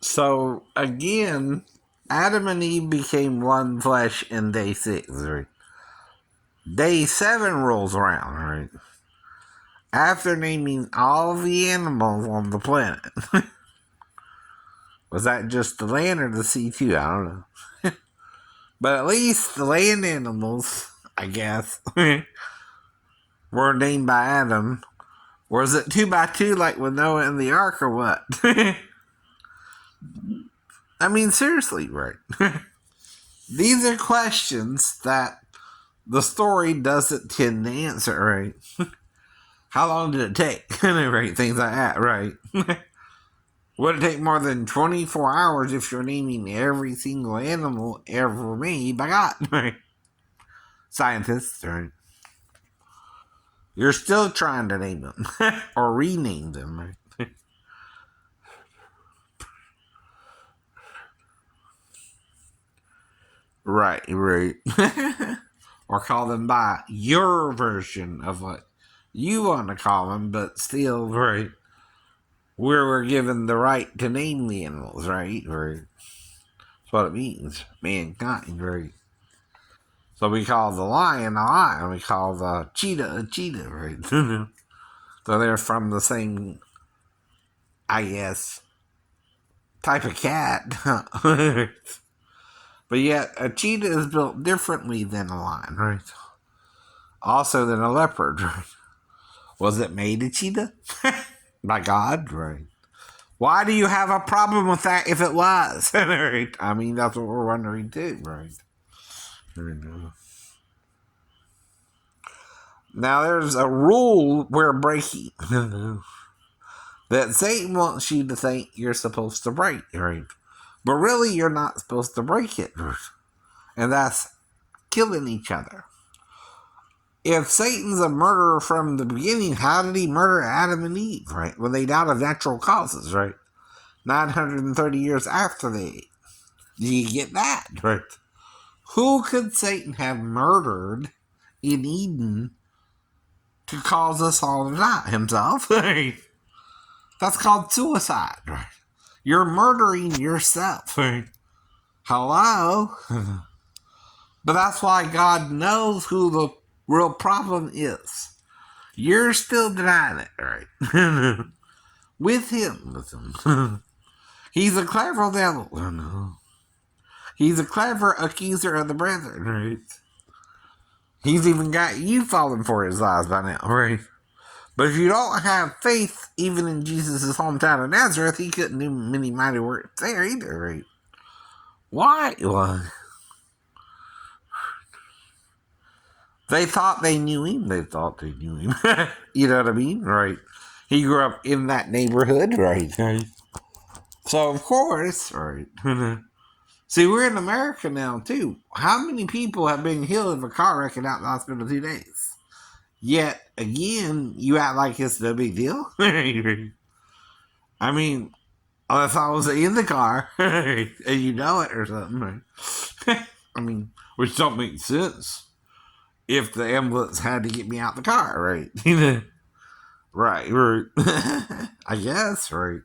So again, Adam and Eve became one flesh in day 6, right? Day 7 rolls around, right? After naming all the animals on the planet. Was that just the land or the sea too? I don't know. But at least the land animals, I guess, were named by Adam. Was it 2 by 2 like with Noah and the ark or what? I mean, seriously, right? These are questions that the story doesn't tend to answer, right? How long did it take? Right, things like that, right? Would it take more than 24 hours if you're naming every single animal ever made by God? Right? Scientists, right? You're still trying to name them or rename them, right? Right. Or call them by your version of what you want to call them, but still, right? We're given the right to name the animals, right? Right. That's what it means. Mankind, right? So we call the lion a lion. We call the cheetah a cheetah, right? So they're from the same, I guess, type of cat. But yet, a cheetah is built differently than a lion, right? Also than a leopard, right? Was it made a cheetah? By God, right? Why do you have a problem with that if it was? Right? I mean, that's what we're wondering too, right? Now, there's a rule we're breaking that Satan wants you to think you're supposed to break, right? But really, you're not supposed to break it. And that's killing each other. If Satan's a murderer from the beginning, how did he murder Adam and Eve, right? When they died of natural causes, right? 930 years after they ate. Do you get that, right? Who could Satan have murdered in Eden to cause us all to die? Himself, right? That's called suicide, right? You're murdering yourself, right? Hello? But that's why God knows who the real problem is. You're still denying it, right? With him. He's a clever devil. Oh, no. He's a clever accuser of the brethren, right? He's even got you falling for his lies by now, right? But if you don't have faith even in Jesus' hometown of Nazareth, he couldn't do many mighty works there either, right? Why? Why? They thought they knew him. They thought they knew him. You know what I mean? Right. He grew up in that neighborhood, right? So, of course, right. See, we're in America now, too. How many people have been killed in a car wreck and out in the hospital 2 days? Yet, again, you act like it's no big deal. I mean, unless I was in the car and you know it or something. I mean, which don't make sense if the ambulance had to get me out the car, right? Right. I guess, right.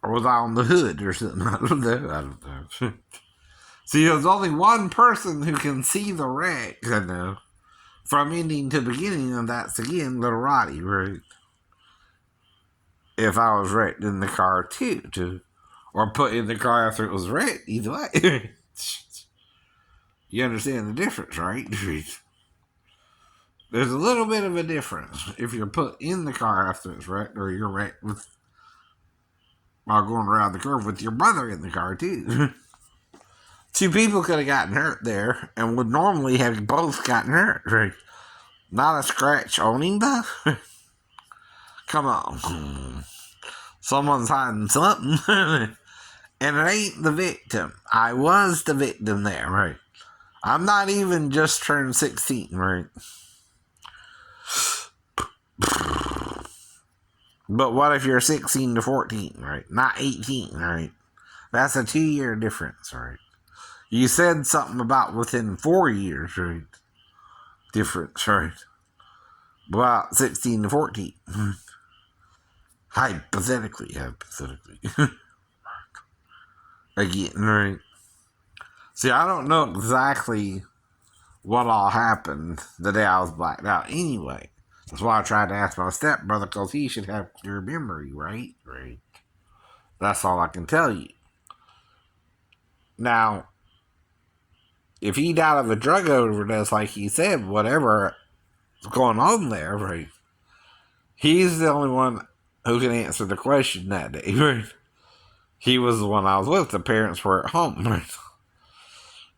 Or was I on the hood or something? I don't know. See, there's only one person who can see the wreck, I know, from ending to beginning, and that's again little Roddy, right? If I was wrecked in the car too, or put in the car after it was wrecked, either way. You understand the difference, right? There's a little bit of a difference if you're put in the car after it's wrecked, or you're wrecked with while going around the curve with your brother in the car too. 2 people could have gotten hurt there, and would normally have both gotten hurt, right? Not a scratch on him, though. Come on. Someone's hiding something. And it ain't the victim. I was the victim there, right? I'm not even just turned 16, right? But what if you're 16 to 14, right? Not 18, right? That's a 2-year difference, right? You said something about within 4 years, right? Difference, right? About 16 to 14. Hypothetically. Again, right? See, I don't know exactly what all happened the day I was blacked out anyway. That's why I tried to ask my stepbrother, because he should have clear memory, right? Right. That's all I can tell you. Now, if he died of a drug overdose, like he said, whatever is going on there, right? He's the only one who can answer the question that day, right? He was the one I was with. The parents were at home, right?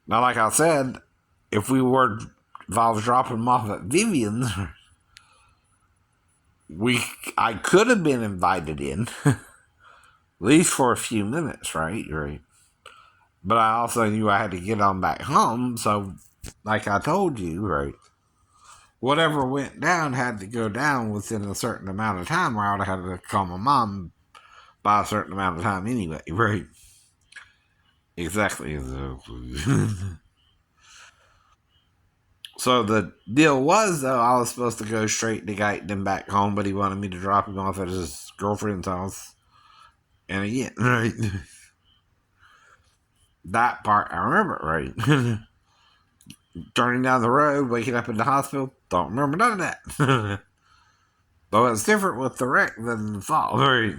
Now, like I said, if I was dropping them off at Vivian's, I could have been invited in, at least for a few minutes, right? Right. But I also knew I had to get on back home, so like I told you, right? Whatever went down had to go down within a certain amount of time, or I would have had to call my mom by a certain amount of time anyway, right? Exactly. So the deal was, though, I was supposed to go straight to Guyton back home, but he wanted me to drop him off at his girlfriend's house. And again, right? That part I remember, right? Turning down the road, waking up in the hospital, don't remember none of that. Though it's different with the wreck than the fall, right?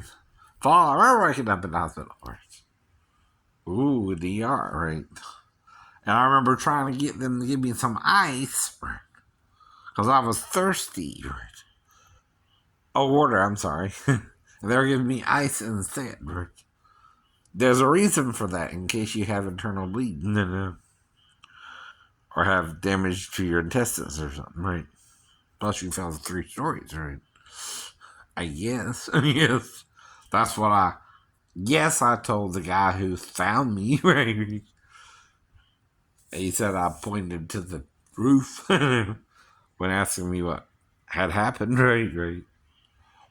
Fall, I remember waking up in the hospital. Ooh, DR, right? And I remember trying to get them to give me some ice, right? Because I was thirsty, right? Oh, water, I'm sorry. And they were giving me ice instead, right? There's a reason for that, in case you have internal bleeding, or have damage to your intestines or something, right? Plus, you found 3 stories, right? I guess. Yes. That's what I. Yes, I told the guy who found me, right? He said I pointed to the roof when asking me what had happened, right? Right.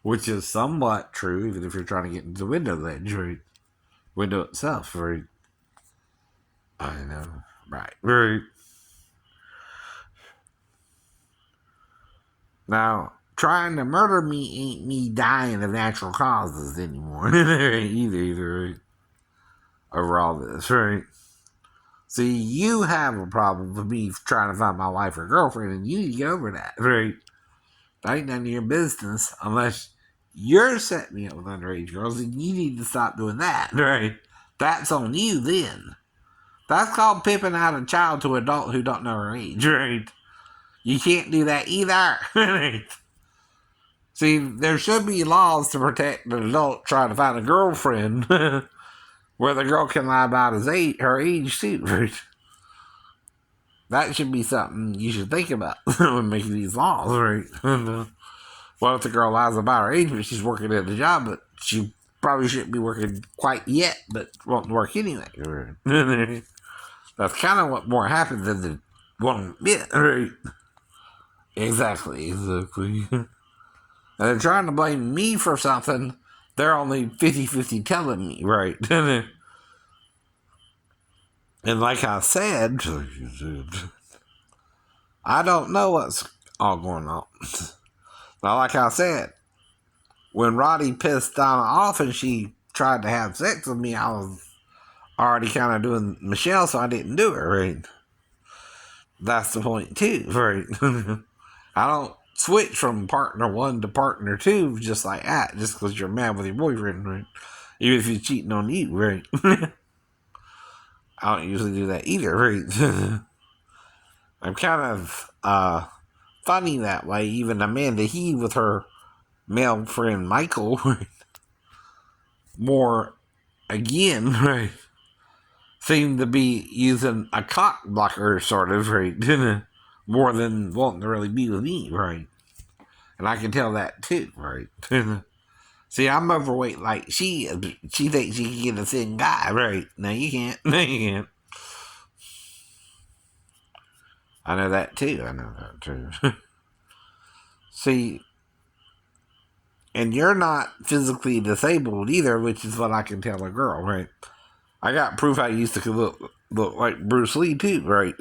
Which is somewhat true, even if you're trying to get into the window ledge, right? Window itself, right? I know. Right. Right. Now, trying to murder me ain't me dying of natural causes anymore. either, right? Over all this, right? See, you have a problem with me trying to find my wife or girlfriend, and you need to get over that, right? That ain't none of your business unless you're setting me up with underage girls, and you need to stop doing that, right? That's on you then. That's called pimping out a child to an adult who don't know her age, right? You can't do that either. Right? See, there should be laws to protect an adult trying to find a girlfriend where the girl can lie about her age too, right? That should be something you should think about when making these laws, right? What if the girl lies about her age, but she's working at the job, but she probably shouldn't be working quite yet, but won't work anyway? Right? That's kind of what more happens than the one bit, right? Exactly. And they're trying to blame me for something. They're only 50-50 telling me, right? And like I said, I don't know what's all going on. Now, like I said, when Roddy pissed Donna off and she tried to have sex with me, I was already kind of doing Michelle, so I didn't do it, right? That's the point, too, right? I don't switch from partner 1 to partner 2 just like that, just because you're mad with your boyfriend, right? Even if he's cheating on you, right? I don't usually do that either, right? I'm kind of funny that way. Even Amanda He with her male friend Michael, more again, right? Seem to be using a cock blocker, sort of, right? More than wanting to really be with me, right? And I can tell that too, right? See, I'm overweight like she is. She thinks she can get a thin guy, right? No, you can't. No, you can't. I know that too. See, and you're not physically disabled either, which is what I can tell a girl, right? I got proof I used to look like Bruce Lee too, right?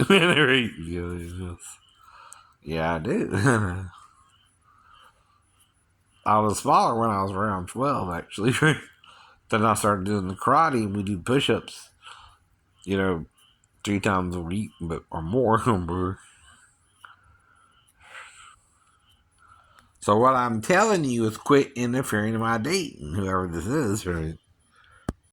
Yeah, I do. I was smaller when I was around 12, actually. Then I started doing the karate, and we do push-ups, 3 times a week, but or more. So what I'm telling you is quit interfering in my dating, whoever this is, right?